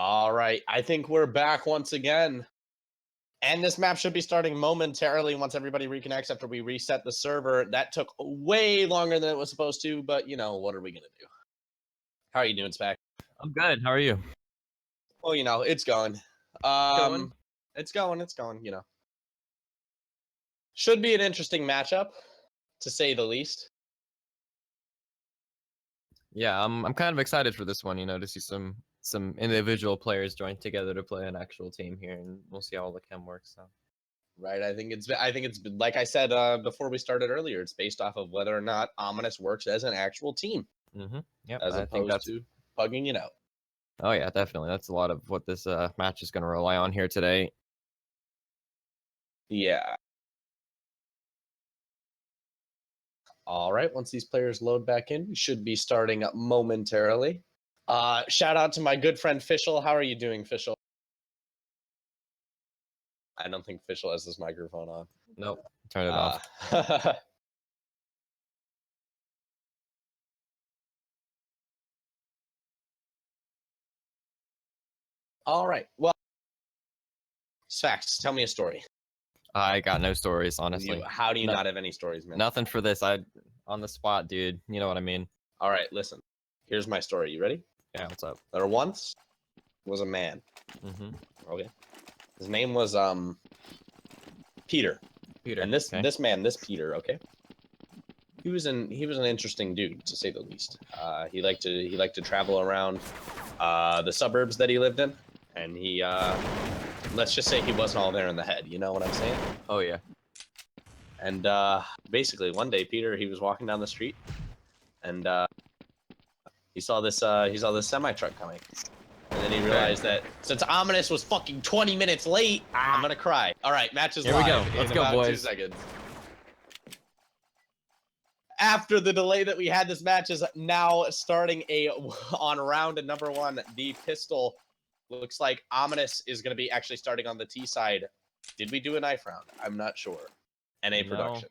All right, I think we're back once again. And this map should be starting momentarily once everybody reconnects after we reset the server. That took way longer than it was supposed to, but what are we going to do? How are you doing, Spec? I'm good. How are you? Well, it's going. Going? It's going. Should be an interesting matchup, to say the least. Yeah, I'm kind of excited for this one, to see some individual players join together to play an actual team here, and we'll see how all the chem works out. Right. I think it's like I said before we started earlier, it's based off of whether or not Ominous works as an actual team, Yep, as I think opposed that's. to pugging it out. Oh yeah, definitely. That's a lot of what this match is going to rely on here today. Yeah. All right, once these players load back in, we should be starting up momentarily. Shout out to my good friend Fischl. How are you doing, Fischl? I don't think Fischl has this microphone on. Nope, turn it off. All right. Well, Sfax, tell me a story. I got no stories, honestly. How do you not have any stories, man? Nothing for this. On the spot, dude. You know what I mean? All right, listen. Here's my story. You ready? Yeah. What's up? There once was a man. Okay. His name was Peter. Peter. And this man, Peter, okay? He was an interesting dude, to say the least. He liked to travel around the suburbs that he lived in, and he let's just say he wasn't all there in the head. You know what I'm saying? Oh yeah. And basically, one day, Peter, he was walking down the street, and he saw this semi truck coming, and then he realized that since Ominous was fucking 20 minutes late, I'm gonna cry. All right, match is live. Here we go. Let's go, boys. 2 seconds. After the delay that we had, this match is now starting on round number 1. The pistol looks like Ominous is going to be actually starting on the T side. Did we do a knife round? I'm not sure. NA production.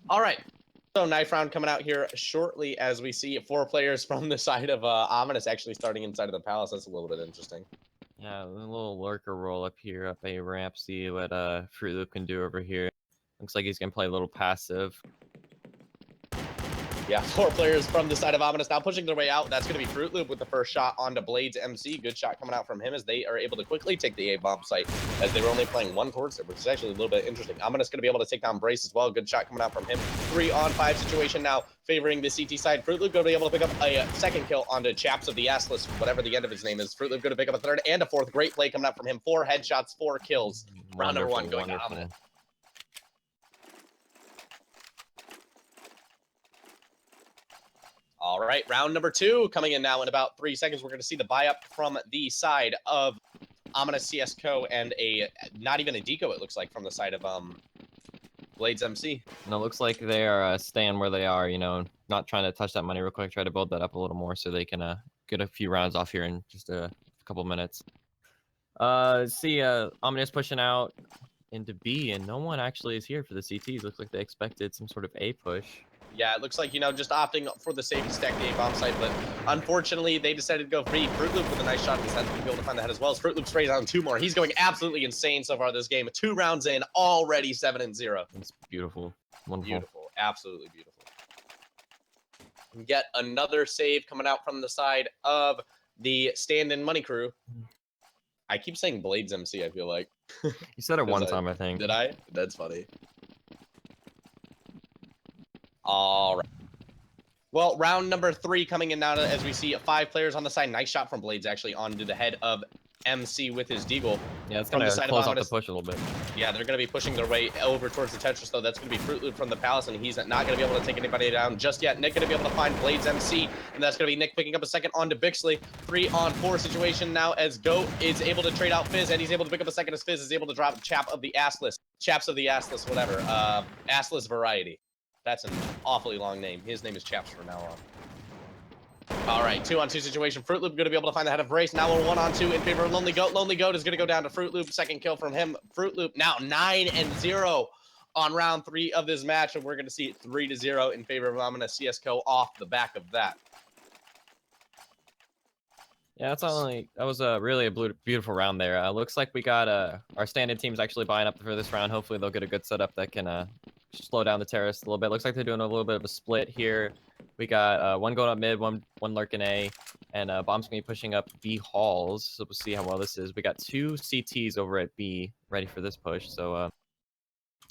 All right. So knife round coming out here shortly as we see 4 players from the side of Ominous actually starting inside of the palace. That's a little bit interesting. Yeah, a little lurker roll up here, up a ramp, see what Fruit Loop can do over here. Looks like he's gonna play a little passive. Yeah, 4 players from the side of Ominous now pushing their way out. That's going to be Fruit Loop with the first shot onto Blades MC. Good shot coming out from him as they are able to quickly take the A-bomb site, as they were only playing 1 towards it, which is actually a little bit interesting. Ominous going to be able to take down Brace as well. Good shot coming out from him. 3-on-5 situation now favoring the CT side. Fruit Loop going to be able to pick up a second kill onto Chaps of the Assless, whatever the end of his name is. Fruit Loop going to pick up a 3rd and a 4th. Great play coming out from him. 4 headshots, 4 kills. Round number 1 going to Ominous. All right, round number 2 coming in now in about 3 seconds. We're going to see the buy up from the side of Ominous CS:GO and not even a deco, it looks like, from the side of Blades MC. No, it looks like they are staying where they are, not trying to touch that money real quick, try to build that up a little more so they can get a few rounds off here in just a couple minutes. See Ominous pushing out into B, and no one actually is here for the CTs. Looks like they expected some sort of A push. Yeah, it looks like, just opting for the safety stack, the A-bomb site, but unfortunately, they decided to go free. Fruit Loop with a nice shot, decided to be able to find the head as well, as Fruit Loop sprays on 2 more. He's going absolutely insane so far this game. 2 rounds in, already 7-0. It's beautiful. Wonderful. Beautiful. Absolutely beautiful. Yet another save coming out from the side of the Standin Money Crew. I keep saying Blades MC, I feel like. You said it one time, I think. Did I? That's funny. All right. Well, round number 3 coming in now as we see 5 players on the side. Nice shot from Blades actually onto the head of MC with his deagle. Yeah, it's going to close off the push a little bit. Yeah, they're going to be pushing their way over towards the Tetris, though. That's going to be Fruit Loop from the Palace, and he's not going to be able to take anybody down just yet. Nick going to be able to find Blades MC, and that's going to be Nick picking up a second onto Bixley. 3-on-4 situation now as Goat is able to trade out Fizz, and he's able to pick up a second as Fizz is able to drop Chaps of the Assless, whatever. Assless Variety. That's an awfully long name. His name is Chaps from now on. All right, 2-on-2 situation. Fruit Loop going to be able to find the head of Brace. Now we're 1-on-2 in favor of Lonely Goat. Lonely Goat is going to go down to Fruit Loop. Second kill from him. Fruit Loop now 9-0 on round 3 of this match, and we're going to see it 3-0 in favor of Ominous CS:GO off the back of that. Yeah, that was a really beautiful round there. Looks like we got our Standin team's actually buying up for this round. Hopefully they'll get a good setup that can slow down the terrorists a little bit. Looks like they're doing a little bit of a split here. We got one going up mid, one lurking A, and Bomb's gonna be pushing up B halls. So we'll see how well this is. We got 2 CTs over at B ready for this push. So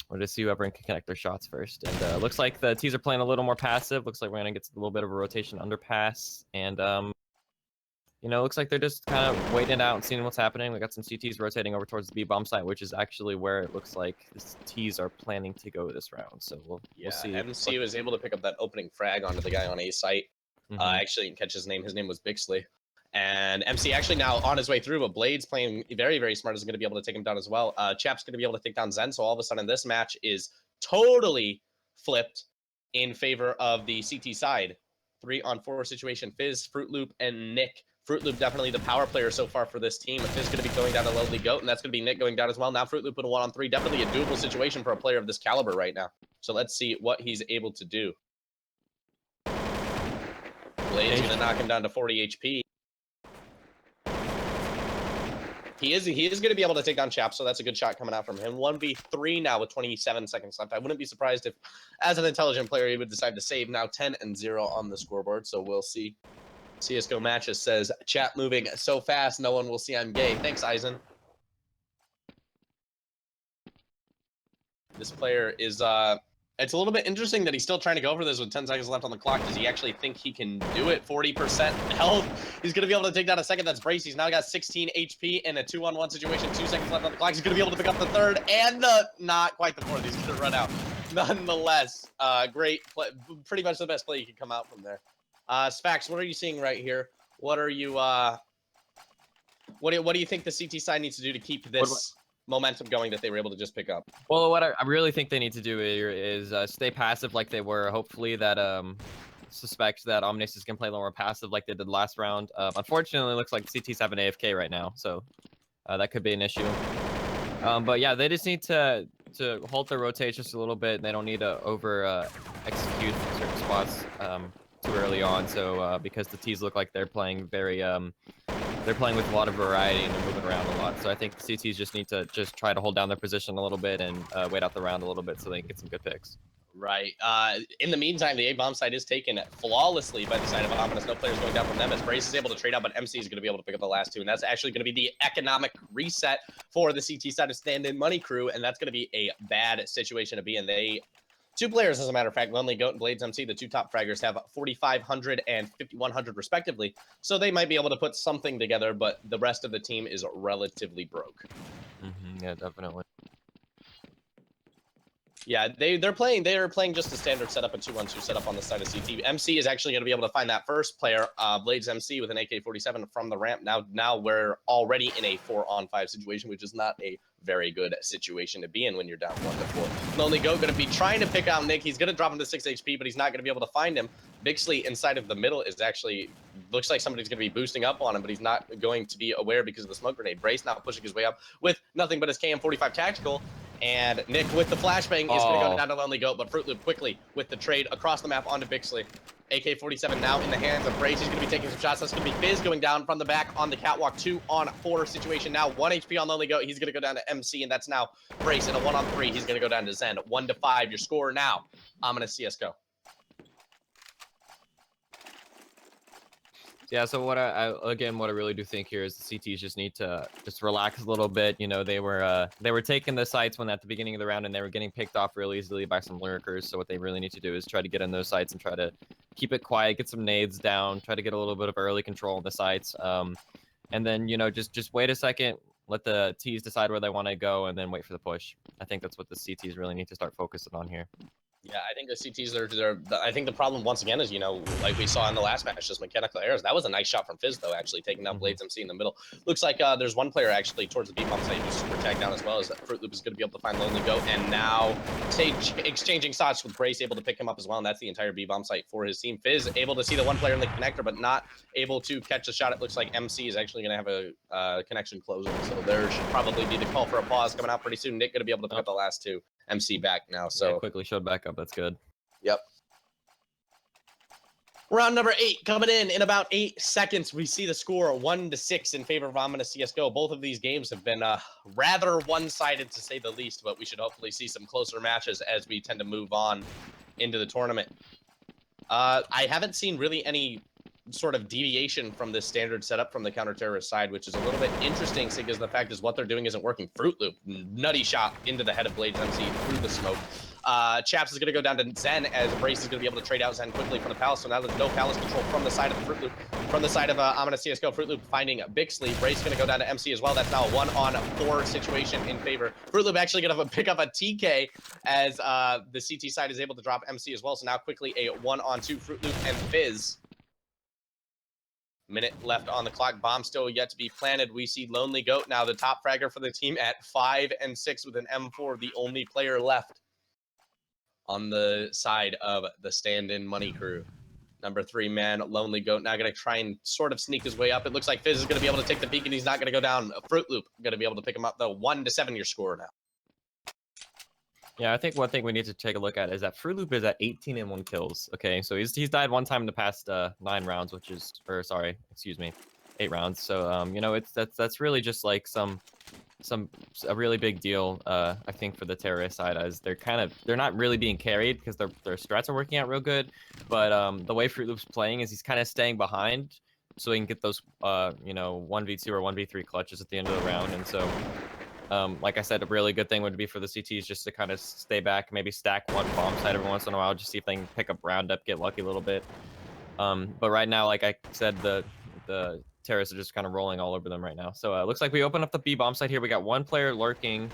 we'll just see whoever can connect their shots first. And looks like the T's are playing a little more passive. Looks like we're gonna get a little bit of a rotation underpass. And you know, looks like they're just kind of waiting it out and seeing what's happening. We got some CTs rotating over towards the B bomb site, which is actually where it looks like the T's are planning to go this round. So we'll see. MC was able to pick up that opening frag onto the guy on A site. Actually, didn't catch his name. His name was Bixley. And MC actually now on his way through, but Blade's playing very, very smart, is going to be able to take him down as well. Chap's going to be able to take down Zen. So all of a sudden, this match is totally flipped in favor of the CT side. 3-on-4 situation. Fizz, Fruit Loop, and Nick. Fruit Loop definitely the power player so far for this team. Fizz going to be going down to Lonely Goat, and that's going to be Nick going down as well. Now Fruit Loop with a 1-on-3. Definitely a doable situation for a player of this caliber right now. So let's see what he's able to do. Blade's going to knock him down to 40 HP. He is going to be able to take down Chap, so that's a good shot coming out from him. 1v3 now with 27 seconds left. I wouldn't be surprised if, as an intelligent player, he would decide to save. Now 10-0 on the scoreboard, so we'll see. CS:GO Matches says, chat moving so fast, no one will see I'm gay. Thanks, Eisen. This player is, it's a little bit interesting that he's still trying to go for this with 10 seconds left on the clock. Does he actually think he can do it? 40% health. He's going to be able to take down a second. That's Brace. He's now got 16 HP in a 2-on-1 situation. 2 seconds left on the clock. He's going to be able to pick up the third and not quite the fourth. He's going to run out. Nonetheless, great play. Pretty much the best play you can come out from there. Sfax, what are you seeing right here? What are you, what do you think the CT side needs to do to keep this momentum going that they were able to just pick up? Well, what I really think they need to do here is stay passive like they were. Hopefully that suspect that Omnis is gonna play a little more passive like they did last round. Unfortunately, it looks like CT's have an AFK right now, so that could be an issue. But yeah, they just need to hold their rotation just a little bit. They don't need to over execute certain spots too early on. So because the T's look like they're playing very they're playing with a lot of variety and they're moving around a lot. So I think the CTs just need to try to hold down their position a little bit and wait out the round a little bit so they can get some good picks. Right. In the meantime, the A-bomb side is taken flawlessly by the side of Ominous. No players going down from them as Brace is able to trade out, but MC is going to be able to pick up the last 2. And that's actually going to be the economic reset for the CT side of Standin Money Crew. And that's going to be a bad situation to be in. 2 players, as a matter of fact, Lonely Goat and Blades MC, the 2 top fraggers, have 4,500 and 5,100 respectively. So they might be able to put something together, but the rest of the team is relatively broke. Yeah, definitely. Yeah, they are playing just a standard setup, a 2-1-2 setup on the side of CT. MC is actually going to be able to find that first player, Blades MC, with an AK-47 from the ramp. Now we're already in a 4-on-5 situation, which is not a very good situation to be in when you're down 1-4. Lonely Goat going to be trying to pick out Nick. He's going to drop him to 6 HP, but he's not going to be able to find him. Bixley inside of the middle is actually, looks like somebody's going to be boosting up on him, but he's not going to be aware because of the smoke grenade. Brace now pushing his way up with nothing but his KM45 tactical. And Nick with the flashbang is going to go down to Lonely Goat, but Fruit Loop quickly with the trade across the map onto Bixley. AK-47 now in the hands of Brace. He's going to be taking some shots. That's going to be Fizz going down from the back on the catwalk. 2-on-4 situation now. 1 HP on Lonely Goat. He's going to go down to MC, and that's now Brace. And a 1-on-3. He's going to go down to Zen. 1-5. Your score now. Ominous CS:GO. Yeah, so what I really do think here is the CTs just need to relax a little bit. You know, they were taking the sites when at the beginning of the round and they were getting picked off really easily by some lurkers. So what they really need to do is try to get in those sites and try to keep it quiet, get some nades down, try to get a little bit of early control on the sites. And then, you know, just wait a second, let the T's decide where they want to go and then wait for the push. I think that's what the CTs really need to start focusing on here. Yeah, I think the CTs I think the problem once again is, you know, like we saw in the last match, just mechanical errors. That was a nice shot from Fizz though, actually taking down Blades MC in the middle. Looks like there's one player actually towards the B bomb site who's super tagged down as well, as Fruit Loop is going to be able to find Lonely Goat, and now exchanging shots with Brace able to pick him up as well, and that's the entire B bomb site for his team. Fizz able to see the one player in the connector, but not able to catch a shot. It looks like MC is actually going to have a connection closing, so there should probably be the call for a pause coming out pretty soon. Nick going to be able to pick up the last 2. MC back now. Yeah, So quickly showed back up. That's good. yep. Round number 8 coming in about 8 seconds. We see the score 1-6 in favor of Ominous CSGO. Both of these games have been rather one-sided to say the least, but we should hopefully see some closer matches as we tend to move on into the tournament. I haven't seen really any sort of deviation from this standard setup from the counter-terrorist side, which is a little bit interesting because the fact is what they're doing isn't working. Fruit Loop, nutty shot into the head of Blades MC through the smoke. Chaps is going to go down to Zen as Brace is going to be able to trade out Zen quickly from the Palace. So now there's no Palace control from the side of the Fruit Loop. From the side of Ominous CSGO, Fruit Loop finding Bixley. Brace is going to go down to MC as well. That's now a 1-on-4 situation in favor. Fruit Loop actually going to pick up a TK as the CT side is able to drop MC as well. So now quickly a 1-on-2 Fruit Loop and Fizz. Minute left on the clock. Bomb still yet to be planted. We see Lonely Goat now, the top fragger for the team at 5-6 with an M4, the only player left on the side of the Standin money crew. Number 3 man, Lonely Goat, now going to try and sort of sneak his way up. It looks like Fizz is going to be able to take the peek, and he's not going to go down. Fruit Loop going to be able to pick him up, though. 1-7 your score now. Yeah, I think one thing we need to take a look at is that Fruit Loop is at 18 and 1 kills. Okay, so he's died one time in the past 9 rounds, which is, or sorry, excuse me, 8 rounds. So you know, that's really just like a really big deal. I think for the terrorist side, as they're not really being carried because their strats are working out real good, but the way Fruit Loop's playing is he's kind of staying behind so he can get those you know, 1v2 or 1v3 clutches at the end of the round, and so. Like I said, a really good thing would be for the CTs just to kind of stay back, maybe stack one bomb site every once in a while, just see if they can pick up roundup, get lucky a little bit. But right now, like I said, the terrorists are just kind of rolling all over them right now. So it looks like we open up the B bomb site here. We got one player lurking,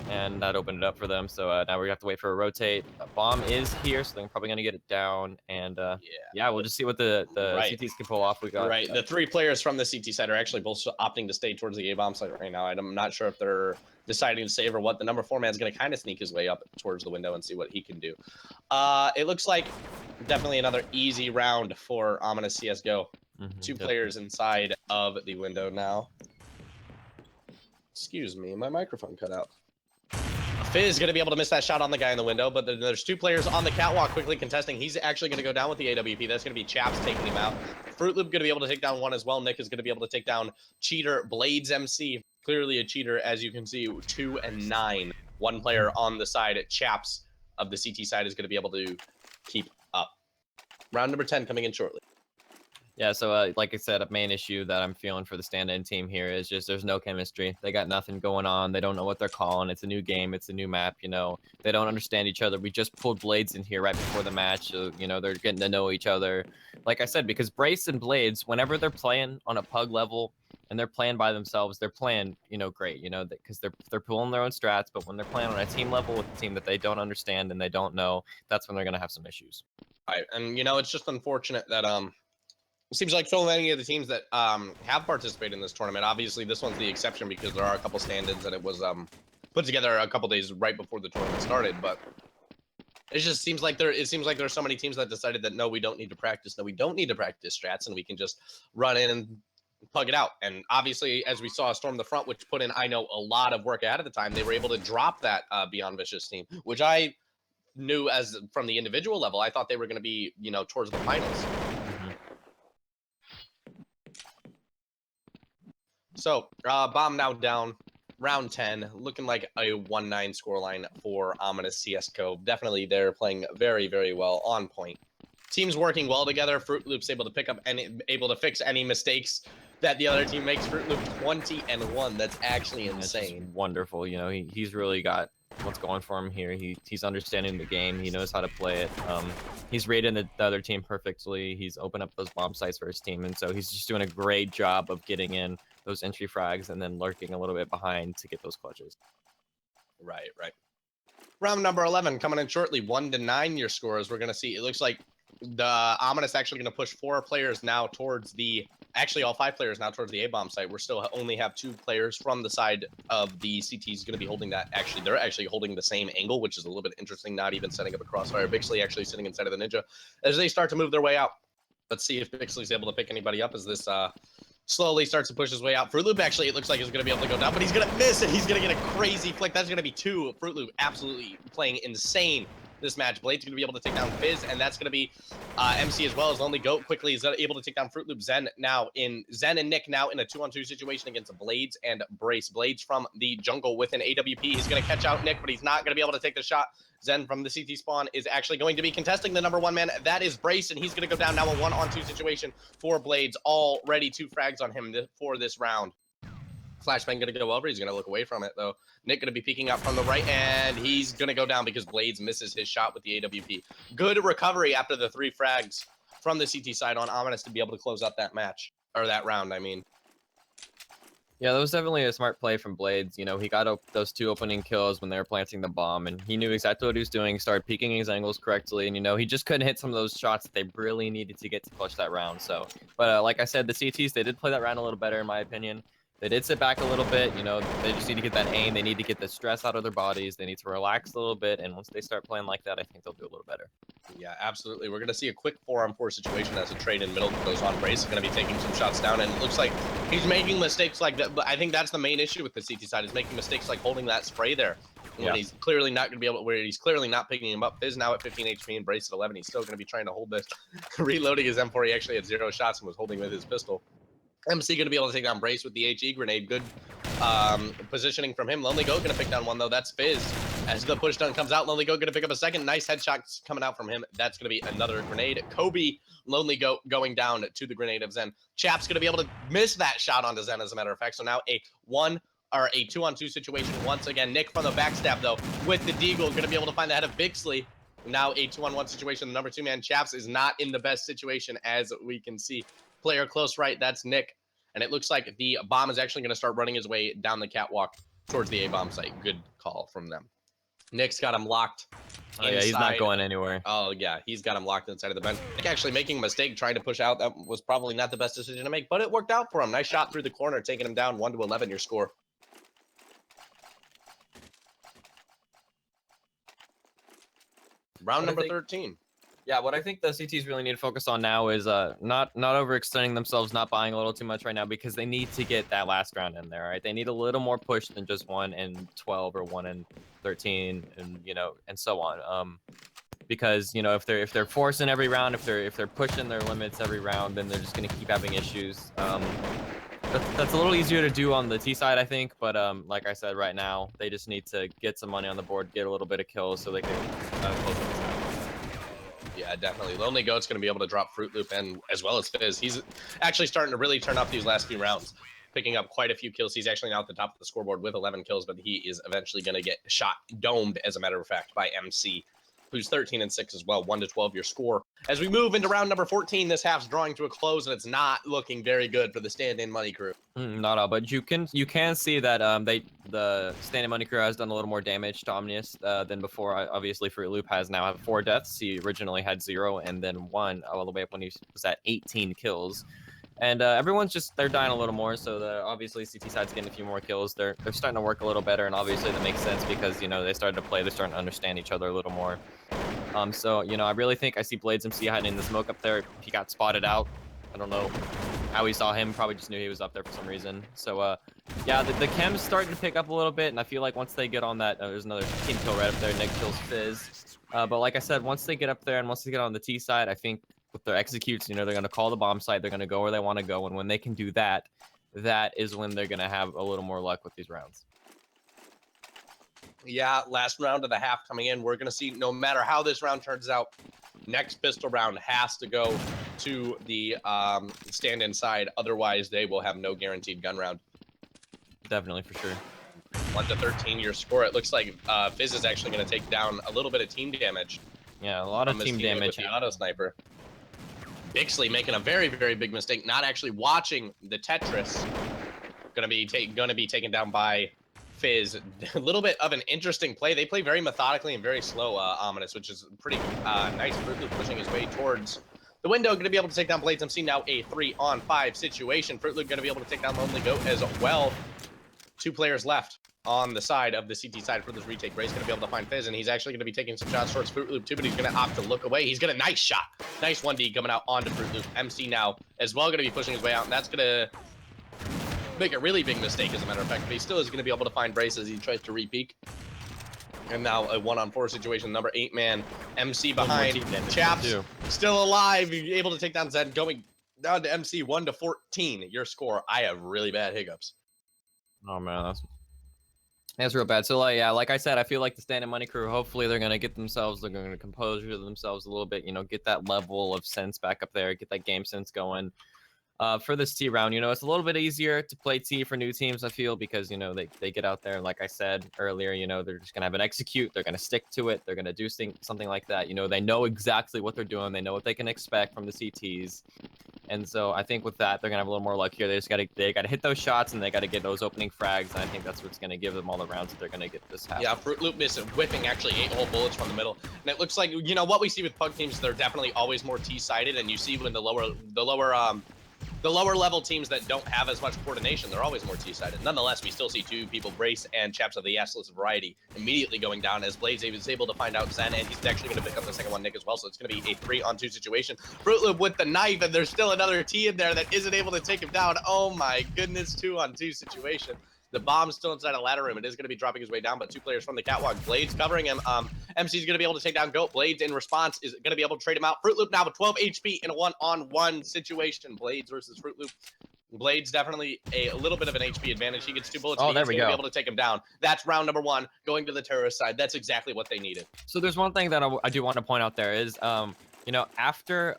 and that opened it up for them. So now we have to wait for a rotate. A bomb is here, so they're probably going to get it down. And yeah, we'll just see what the Right. CTs can pull off. We got the 3 players from the CT side are actually both opting to stay towards the A bomb site right now. I'm not sure if they're deciding to save or what. The number 4 man's going to kind of sneak his way up towards the window and see what he can do. It looks like definitely another easy round for Ominous CSGO. 2 players inside of the window now. Excuse me, my microphone cut out. Fizz going to be able to miss that shot on the guy in the window, but then there's 2 players on the catwalk quickly contesting. He's actually going to go down with the AWP. That's going to be Chaps taking him out. Fruit Loop going to be able to take down 1 as well. Nick is going to be able to take down cheater Blades MC. Clearly a cheater, as you can see, 2 and 9. 1 player on the side. Chaps of the CT side is going to be able to keep up. Round number 10 coming in shortly. Yeah, so like I said, a main issue that I'm feeling for the stand-in team here is just there's no chemistry. They got nothing going on. They don't know what they're calling. It's a new game. It's a new map, you know. They don't understand each other. We just pulled Blades in here right before the match. So, you know, they're getting to know each other. Like I said, because Brace and Blades, whenever they're playing on a pug level and they're playing by themselves, they're playing, you know, great, you know, because they're pulling their own strats. But when they're playing on a team level with a team that they don't understand and they don't know, that's when they're going to have some issues. Right, and, you know, it's just unfortunate that, it seems like so many of the teams that have participated in this tournament, obviously this one's the exception because there are a couple stand-ins and it was put together a couple days right before the tournament started, but it just seems like there's so many teams that decided that no, we don't need to practice, no, we don't need to practice strats, and we can just run in and plug it out. And obviously, as we saw Storm the Front, which put in, I know, a lot of work ahead of the time, they were able to drop that Beyond Vicious team, which I knew as from the individual level, I thought they were going to be, you know, towards the finals. So, bomb now down, round 10, looking like a 1-9 scoreline for Ominous CSGO. Definitely they're playing very, very well, on point. Teams working well together. Fruit Loop's able to pick up and able to fix any mistakes that the other team makes. Fruit Loop 20-1. That's actually insane. That's wonderful. You know, he's really got what's going for him here. He's understanding the game. He knows how to play it. He's raiding the other team perfectly. He's opened up those bomb sites for his team, and so he's just doing a great job of getting in those entry frags and then lurking a little bit behind to get those clutches. Right. Round number 11 coming in shortly. 1-9 your scores. We're gonna see. It looks like the Ominous actually going to push 4 players now towards the, actually all 5 players now towards the A-bomb site. We're still only have 2 players from the side of the CTs going to be holding that. Actually, they're actually holding the same angle, which is a little bit interesting, not even setting up a crossfire. Bixley actually sitting inside of the Ninja as they start to move their way out. Let's see if Bixley's able to pick anybody up as this slowly starts to push his way out. Fruit Loop actually, it looks like he's going to be able to go down, but he's going to miss, and he's going to get a crazy flick. That's going to be 2. Fruit Loop absolutely playing insane this match. Blade's going to be able to take down Fizz, and that's going to be MC as well as Lonely Goat quickly is able to take down Fruit Loop. Zen and Nick now in a 2-on-2 situation against Blades and Brace. Blades from the jungle with an AWP. He's going to catch out Nick, but he's not going to be able to take the shot. Zen from the CT spawn is actually going to be contesting the #1 man. That is Brace, and he's going to go down now a 1-on-2 situation for Blades. Already 2 frags on him for this round. Flashbang going to go over. He's going to look away from it, though. Nick going to be peeking out from the right, and he's going to go down because Blades misses his shot with the AWP. Good recovery after the 3 frags from the CT side on Ominous to be able to close out that match. Or that round, I mean. Yeah, that was definitely a smart play from Blades. You know, he got those 2 opening kills when they were planting the bomb, and he knew exactly what he was doing, started peeking his angles correctly, and, you know, he just couldn't hit some of those shots that they really needed to get to clutch that round. So, but like I said, the CTs, they did play that round a little better, in my opinion. They did sit back a little bit, you know, they just need to get that aim, they need to get the stress out of their bodies, they need to relax a little bit, and once they start playing like that, I think they'll do a little better. Yeah, absolutely. We're going to see a quick 4-on-4 situation as a trade in middle goes on. Brace is going to be taking some shots down, and it looks like he's making mistakes like that. But I think that's the main issue with the CT side, is making mistakes like holding that spray there. When he's clearly not going to be able to, where he's clearly not picking him up. Fizz now at 15 HP and Brace at 11. He's still going to be trying to hold this. Reloading his M4, he actually had 0 shots and was holding with his pistol. MC going to be able to take down Brace with the HE grenade. Good positioning from him. Lonely Goat going to pick down 1, though. That's Fizz. As the push done comes out, Lonely Goat going to pick up a second. Nice headshots coming out from him. That's going to be another grenade. Kobe, Lonely Goat going down to the grenade of Zen. Chap's going to be able to miss that shot onto Zen, as a matter of fact. So now a 2-on-2 situation once again. Nick from the backstab, though, with the Deagle. Going to be able to find the head of Bixley. Now a 2-on-1 situation. The #2 man, Chaps, is not in the best situation, as we can see. Player close right, that's Nick. And it looks like the bomb is actually going to start running his way down the catwalk towards the A-bomb site. Good call from them. Nick's got him locked. Oh, yeah, he's not going anywhere. Oh, yeah, he's got him locked inside of the bench. Nick actually making a mistake trying to push out. That was probably not the best decision to make, but it worked out for him. Nice shot through the corner, taking him down 1-11, your score. Round number 13. Yeah, what I think the CTs really need to focus on now is not overextending themselves, not buying a little too much right now, because they need to get that last round in there, right? They need a little more push than just 1 and 12 or 1 and 13, and you know, and so on. Because you know, if they're forcing every round, if they're pushing their limits every round, then they're just gonna keep having issues. That's a little easier to do on the T side, I think, but like I said, right now they just need to get some money on the board, get a little bit of kills, so they can close this out. Yeah, definitely. Lonely Goat's going to be able to drop Fruit Loop, and as well as Fizz. He's actually starting to really turn up these last few rounds, picking up quite a few kills. He's actually now at the top of the scoreboard with 11 kills, but he is eventually going to get shot domed, as a matter of fact, by MC, who's 13 and 6 as well. 1-12 your score. As we move into round number 14, this half's drawing to a close, and it's not looking very good for the Stand-in Money crew. Not all, but you can see that the Standin Money crew has done a little more damage to Omnius than before. Obviously, Fruit Loop has now had 4 deaths. He originally had 0 and then 1 all the way up when he was at 18 kills. And everyone's they're dying a little more, so obviously CT side's getting a few more kills. They're starting to work a little better, and obviously that makes sense because, you know, they started to play, they're starting to understand each other a little more. So, you know, I really think I see Blades MC hiding in the smoke up there. He got spotted out. I don't know how he saw him, probably just knew he was up there for some reason. So, yeah, the chem's starting to pick up a little bit, and I feel like once they get on that, there's another team kill right up there, Nick kills Fizz. But like I said, once they get up there and once they get on the T side, I think with their executes, you know, they're going to call the bomb site, they're going to go where they want to go, and when they can do that, that is when they're going to have a little more luck with these rounds. Yeah, last round of the half coming in. We're going to see, no matter how this round turns out, next pistol round has to go to the stand-in side. Otherwise, they will have no guaranteed gun round. Definitely, for sure. 1-13 your score. It looks like Fizz is actually going to take down a little bit of team damage. Yeah, a lot of team damage. With the auto sniper. Bixley making a very, very big mistake, not actually watching the Tetris. Gonna be taken down by Fizz. A little bit of an interesting play. They play very methodically and very slow, Ominous, which is pretty nice. Fruit Loop pushing his way towards the window. Going to be able to take down Blades MC. Now a 3-on-5 situation. Fruit Loop going to be able to take down Lonely Goat as well. 2 players left on the side of the CT side for this retake. Bray's going to be able to find Fizz, and he's actually going to be taking some shots towards Fruit Loop too, but he's going to opt to look away. He's got a nice shot. Nice 1D coming out onto Fruit Loop. MC now as well going to be pushing his way out, and that's going to make a really big mistake, as a matter of fact. But he still is going to be able to find Brace as he tries to re-peek. And now a 1-on-4 situation. Number 8 man, MC behind. Chaps still alive, able to take down Zen, going down to MC 1-14. Your score. I have really bad hiccups. Oh man, that's real bad. So like, yeah, like I said, I feel like the Standin Money crew, hopefully they're gonna get themselves, they're gonna compose themselves a little bit, you know, get that level of sense back up there, get that game sense going. For this T round, you know, it's a little bit easier to play T for new teams, I feel, because, you know, they get out there, and like I said earlier, you know, they're just gonna have an execute, they're gonna stick to it, they're gonna do something like that. You know, they know exactly what they're doing, they know what they can expect from the CTs. And so I think with that, they're gonna have a little more luck here. They gotta hit those shots, and they gotta get those opening frags. And I think that's what's gonna give them all the rounds that they're gonna get this half. Yeah, Fruit Loop is whipping actually 8 whole bullets from the middle, and it looks like, you know, what we see with Pug teams, they're definitely always more T-sided, and you see when the lower level teams that don't have as much coordination, they're always more T-sided. Nonetheless, we still see 2 people, Brace and Chaps of the S-less variety, immediately going down as Blades is able to find out Zen, and he's actually going to pick up the second one, Nick, as well. So it's going to be a 3-on-2 situation. Fruit Loop with the knife, and there's still another T in there that isn't able to take him down. Oh my goodness, 2-on-2 situation. The bomb's still inside a ladder room. It is going to be dropping his way down, but 2 players from the catwalk. Blades covering him. MC's going to be able to take down Goat. Blades, in response, is going to be able to trade him out. Fruit Loop now with 12 HP in a 1-on-1 situation. Blades versus Fruit Loop. Blades definitely a little bit of an HP advantage. He gets 2 bullets. Oh, there we go. Be able to take him down. That's round number 1. Going to the terrorist side. That's exactly what they needed. So there's one thing that I do want to point out there is, you know, after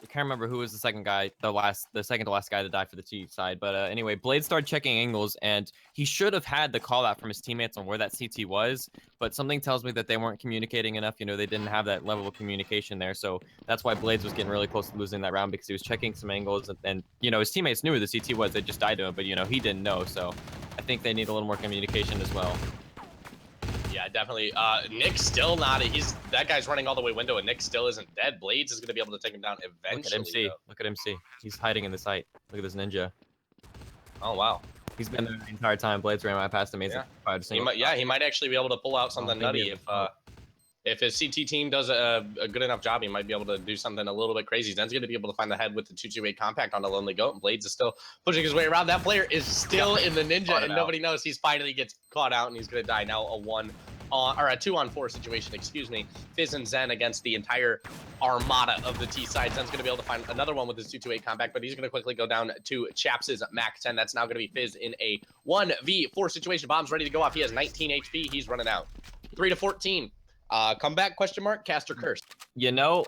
I can't remember who was the second guy, the second to last guy that died for the T side. But anyway, Blade started checking angles, and he should have had the call out from his teammates on where that CT was. But something tells me that they weren't communicating enough. You know, they didn't have that level of communication there. So that's why Blades was getting really close to losing that round, because he was checking some angles, and you know, his teammates knew where the CT was. They just died to him, but you know, he didn't know. So I think they need a little more communication as well. Yeah, definitely. Nick's still not. That guy's running all the way window, and Nick still isn't dead. Blades is going to be able to take him down eventually. Look at MC. Look at MC. He's hiding in the site. Look at this ninja. Oh wow. He's been there the entire time. Blades ran right past him. He might actually be able to pull out something nutty if his CT team does a good enough job. He might be able to do something a little bit crazy. Zen's going to be able to find the head with the 228 compact on the Lonely Goat, and Blades is still pushing his way around. That player is still in the ninja, and nobody knows. He's finally gets caught out, and he's going to die. Now a 2-on-4 situation, excuse me. Fizz and Zen against the entire armada of the T side. Zen's going to be able to find another one with his 228 compact, but he's going to quickly go down to Chaps' Mac 10. That's now going to be Fizz in a 1v4 situation. Bomb's ready to go off. He has 19 HP. He's running out. 3-14. Comeback, question mark, cast or curse? You know,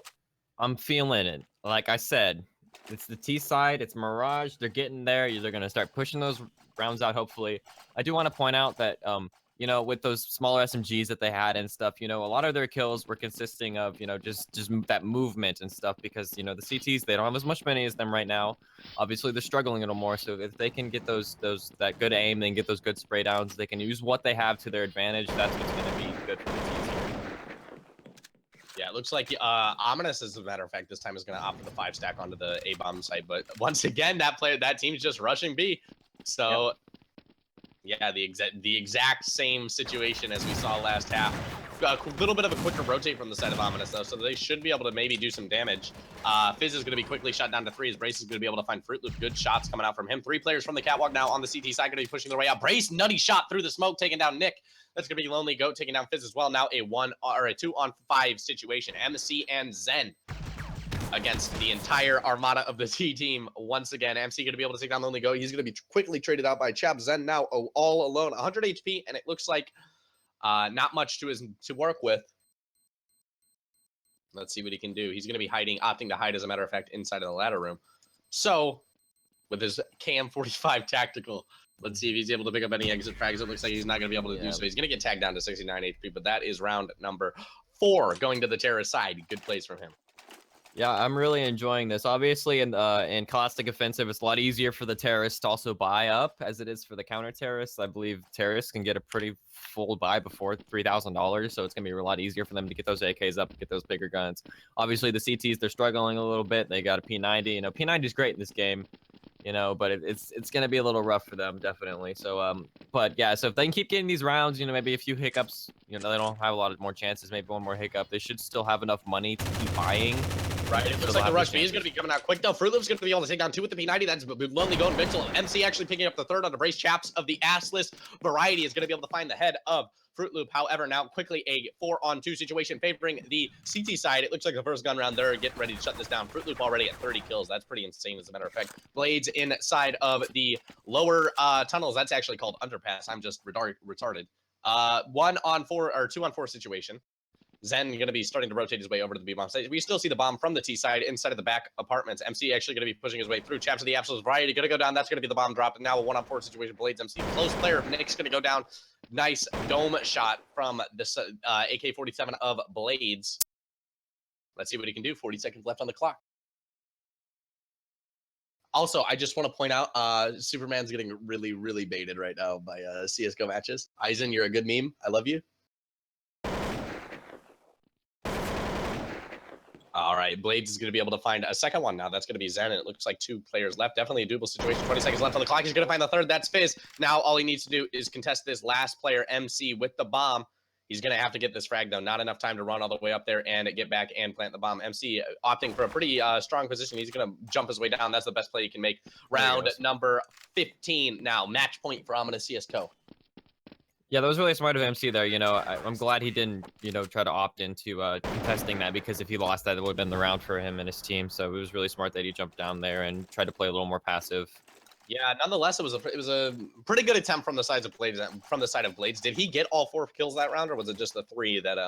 I'm feeling it. Like I said, it's the T side, it's Mirage. They're getting there. They're going to start pushing those rounds out, hopefully. I do want to point out that, you know, with those smaller SMGs that they had and stuff, you know, a lot of their kills were consisting of, you know, just that movement and stuff, because, you know, the CTs, they don't have as much money as them right now. Obviously, they're struggling a little more. So if they can get that good aim, then get those good spray downs, they can use what they have to their advantage. That's what's going to be good for the Ts here. Yeah, it looks like Ominous, as a matter of fact, this time is going to opt for the 5-stack onto the A-bomb site. But once again, that team's just rushing B. So, yeah, the exact same situation as we saw last half. A little bit of a quicker rotate from the side of Ominous, though, so they should be able to maybe do some damage. Fizz is going to be quickly shot down to 3. His Brace is going to be able to find Fruit Loop. Good shots coming out from him. 3 players from the catwalk now on the CT side going to be pushing their way out. Brace, nutty shot through the smoke, taking down Nick. That's going to be Lonely Goat taking down Fizz as well. Now a 2-on-5 situation. MC and Zen against the entire armada of the T team. Once again, MC going to be able to take down Lonely Goat. He's going to be quickly traded out by Chap. Zen now all alone, 100 HP, and it looks like not much to work with. Let's see what he can do. He's going to be opting to hide, as a matter of fact, inside of the ladder room. So, with his KM45 tactical, let's see if he's able to pick up any exit frags. It looks like he's not going to be able to do so. He's going to get tagged down to 69 HP, but that is round number 4 going to the terrorist side. Good plays from him. Yeah, I'm really enjoying this. Obviously, in Caustic Offensive, it's a lot easier for the terrorists to also buy up as it is for the counter-terrorists. I believe terrorists can get a pretty full buy before $3,000, so it's going to be a lot easier for them to get those AKs up, get those bigger guns. Obviously, the CTs, they're struggling a little bit. They got a P90. You know, P90 is great in this game. you know, but it's gonna be a little rough for them, definitely. So but yeah, so if they can keep getting these rounds, you know, maybe a few hiccups, you know, they don't have a lot of more chances, maybe one more hiccup, they should still have enough money to keep buying. Right, it looks like the Rush B is going to be coming out quick, though. Fruit Loop's going to be able to take down 2 with the P90. That's Lonely Goat and Vixel. MC actually picking up the 3rd on the brace. Chaps of the assless variety is going to be able to find the head of Fruit Loop. However, now quickly a 4-on-2 situation favoring the CT side. It looks like the first gun round, they're getting ready to shut this down. Fruit Loop already at 30 kills. That's pretty insane, as a matter of fact. Blades inside of the lower tunnels. That's actually called underpass. I'm just retarded. 1-on-4 or 2-on-4 situation. Zen going to be starting to rotate his way over to the B-bomb stage. We still see the bomb from the T side inside of the back apartments. MC actually going to be pushing his way through. Chaps of the absolute variety going to go down. That's going to be the bomb drop. And now a 1-on-4 situation. Blades MC. Close player of Nick's going to go down. Nice dome shot from the AK-47 of Blades. Let's see what he can do. 40 seconds left on the clock. Also, I just want to point out, Superman's getting really, really baited right now by CSGO matches. Eisen, you're a good meme. I love you. All right, Blades is going to be able to find a second one now. That's going to be Zen, and it looks like 2 players left. Definitely a doable situation. 20 seconds left on the clock. He's going to find the 3rd. That's Fizz. Now all he needs to do is contest this last player, MC, with the bomb. He's going to have to get this frag, though. Not enough time to run all the way up there and get back and plant the bomb. MC opting for a pretty strong position. He's going to jump his way down. That's the best play he can make. Round number 15 now. Match point for Ominous CSGO. Yeah, that was really smart of MC there. You know, I'm glad he didn't, you know, try to opt into contesting that, because if he lost that, it would have been the round for him and his team. So it was really smart that he jumped down there and tried to play a little more passive. Yeah, nonetheless, it was a pretty good attempt from the side of Blades. Did he get all 4 kills that round, or was it just the 3 that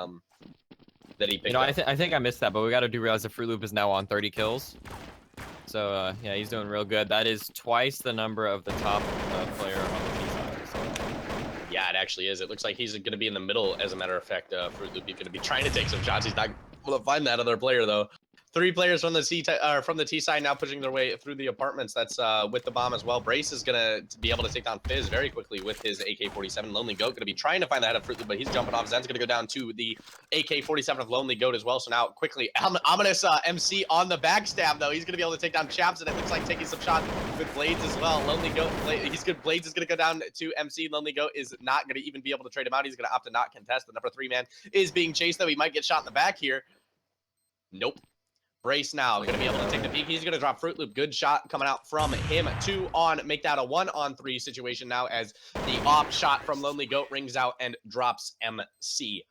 he picked? You know, up? I think I missed that, but we got to realize that Fruit Loop is now on 30 kills. So yeah, he's doing real good. That is twice the number of the top player on the T side. So. Yeah, it actually is. It looks like he's going to be in the middle, as a matter of fact. Fruit Loop is going to be trying to take some shots. He's not able to find that other player, though. 3 players from the T side now pushing their way through the apartments. That's with the bomb as well. Brace is going to be able to take down Fizz very quickly with his AK-47. Lonely Goat going to be trying to find the head of Fruit Loop, but he's jumping off. Zen's going to go down to the AK-47 of Lonely Goat as well. So now quickly, Ominous MC on the backstab, though. He's going to be able to take down Chaps, and it looks like taking some shots with Blades as well. Lonely Goat, Blades is going to go down to MC. Lonely Goat is not going to even be able to trade him out. He's going to opt to not contest. The number 3 man is being chased, though. He might get shot in the back here. Nope. Brace now going to be able to take the peek. He's going to drop Fruit Loop. Good shot coming out from him. 2 on, make that a 1-on-3 situation now, as the off shot from Lonely Goat rings out and drops MC.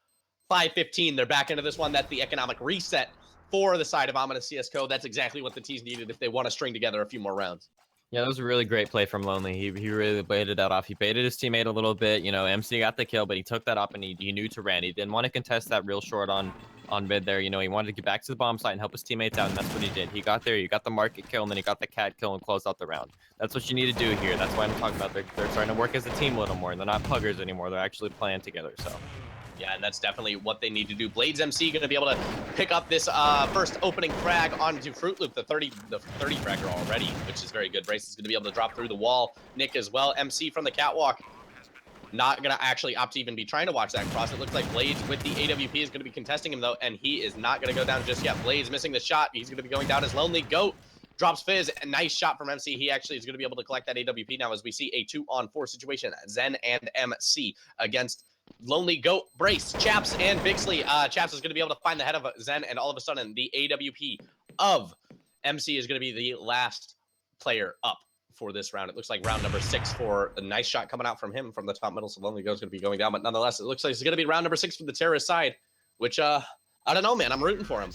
5:15. They're back into this one. That's the economic reset for the side of Ominous CSGO. That's exactly what the T's needed if they want to string together a few more rounds. Yeah, that was a really great play from Lonely. He really baited that off. He baited his teammate a little bit. You know, MC got the kill, but he took that up and he knew to ran. He didn't want to contest that real short on mid there. You know, he wanted to get back to the bomb site and help his teammates out, and that's what he did. He got there, he got the market kill, and then he got the cat kill and closed out the round. That's what you need to do here. That's why I'm talking about they're starting to work as a team a little more. They're not puggers anymore. They're actually playing together. So. Yeah, and that's definitely what they need to do. Blades MC going to be able to pick up this first opening frag onto Fruit Loop, the 30 fragger already, which is very good. Brace is going to be able to drop through the wall. Nick as well. MC from the catwalk. Not going to actually opt to even be trying to watch that cross. It looks like Blades with the AWP is going to be contesting him, though, and he is not going to go down just yet. Blades missing the shot. He's going to be going down as Lonely Goat. Drops Fizz. A nice shot from MC. He actually is going to be able to collect that AWP now, as we see a 2-on-4 situation. Zen and MC against Lonely Goat, Brace, Chaps, and Bixley. Chaps is going to be able to find the head of Zen, and all of a sudden, the AWP of MC is going to be the last player up for this round. It looks like round number 6 for a nice shot coming out from him from the top middle, so Lonely Goat's going to be going down, but nonetheless, it looks like it's going to be round number 6 for the terrorist side, which, I don't know, man. I'm rooting for him.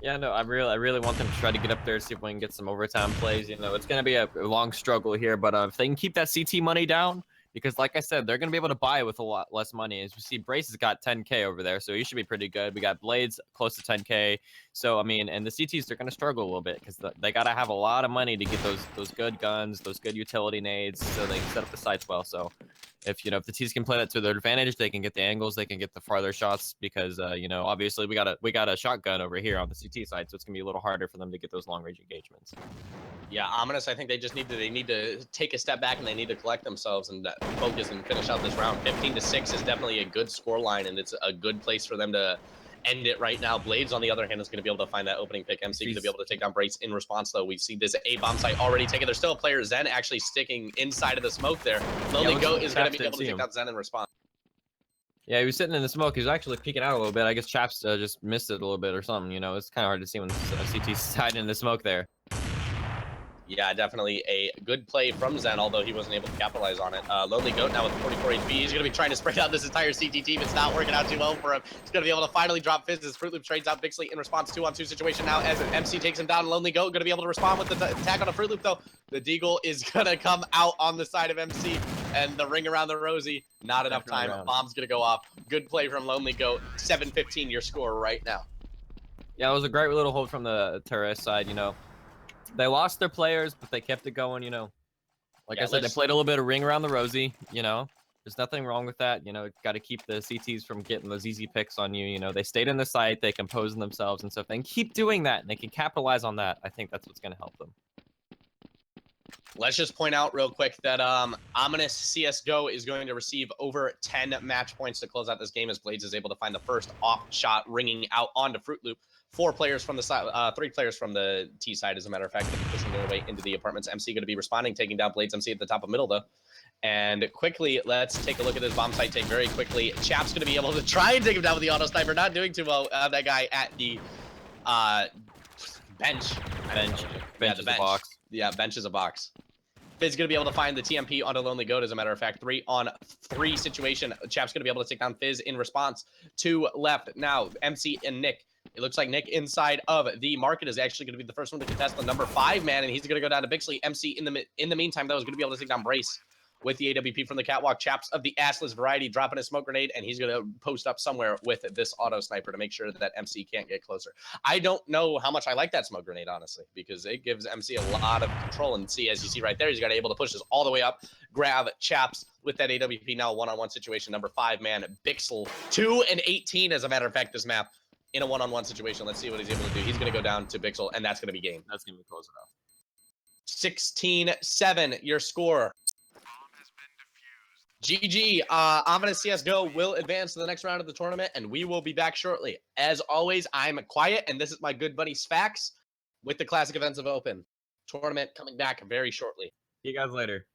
Yeah, no, I really want them to try to get up there, see if we can get some overtime plays. You know, it's going to be a long struggle here, but if they can keep that CT money down, because like I said, they're going to be able to buy with a lot less money. As we see, Brace has got 10K over there, so he should be pretty good. We got Blades close to 10K. So, I mean, and the CTs, they're going to struggle a little bit because they got to have a lot of money to get those good guns, those good utility nades, so they can set up the sites well. So if the T's can play that to their advantage, they can get the angles, they can get the farther shots, because obviously we got a shotgun over here on the CT side, so it's gonna be a little harder for them to get those long range engagements. Yeah, Ominous, I think they just need to take a step back, and they need to collect themselves and focus and finish out this round. 15-6 is definitely a good score line, and it's a good place for them to end it right now. Blades, on the other hand, is going to be able to find that opening pick. MC going to be able to take down Brace in response, though. We see this A bomb site already taken. There's still a player, Zen, actually sticking inside of the smoke there. Lonely Goat is going to be able to take down Zen in response. Yeah, he was sitting in the smoke. He was actually peeking out a little bit. I guess Chaps just missed it a little bit or something. You know, it's kind of hard to see when CT's hiding in the smoke there. Yeah, definitely a good play from Zen, although he wasn't able to capitalize on it. Lonely Goat now with 44 HP. He's going to be trying to spray out this entire CT team. It's not working out too well for him. He's going to be able to finally drop Fizz as Fruit Loop trades out Bixley in response 2-on-2 situation now as MC takes him down. Lonely Goat going to be able to respond with the attack on a Fruit Loop, though. The Deagle is going to come out on the side of MC, and the ring around the Rosie, not enough time. Bomb's going to go off. Good play from Lonely Goat. 7-15 your score right now. Yeah, it was a great little hold from the terrorist side, you know. They lost their players, but they kept it going, you know. Like I said, they played a little bit of ring around the Rosie, you know. There's nothing wrong with that, you know. Got to keep the CTs from getting those easy picks on you, you know. They stayed in the site, they composed themselves and stuff. They can keep doing that, and they can capitalize on that. I think that's what's going to help them. Let's just point out real quick that Ominous CSGO is going to receive over 10 match points to close out this game as Blades is able to find the first off shot ringing out onto Fruit Loop. 4 players from the side, 3 players from the T side, as a matter of fact, going to be pushing their way into the apartments. MC going to be responding, taking down Blades MC at the top of middle, though. And quickly, let's take a look at this bomb site take very quickly. Chap's going to be able to try and take him down with the auto sniper. Not doing too well. That guy at the bench. Bench Yeah, is a box. Yeah, bench is a box. Fizz going to be able to find the TMP onto Lonely Goat, as a matter of fact. 3-on-3 situation. Chap's going to be able to take down Fizz in response. 2 left. Now, MC and Nick. It looks like Nick inside of the market is actually going to be the first one to contest the number 5 man, and he's going to go down to Bixley. MC in the meantime, though, is going to be able to take down Brace with the AWP from the catwalk. Chaps of the assless variety dropping a smoke grenade, and he's going to post up somewhere with this auto sniper to make sure that MC can't get closer. I don't know how much I like that smoke grenade, honestly, because it gives MC a lot of control. And see, as you see right there, he's got able to push this all the way up, grab Chaps with that AWP. Now, one-on-one situation, number 5 man, Bixel. 2-18, as a matter of fact, this map. In a one-on-one situation. Let's see what he's able to do. He's going to go down to Bixel, and that's going to be game. That's going to be close enough. 16-7, your score. GG. Ominous CSGO will advance to the next round of the tournament, and we will be back shortly. As always, I'm quiet, and this is my good buddy Sfax with the Classic Events of Open tournament coming back very shortly. See you guys later.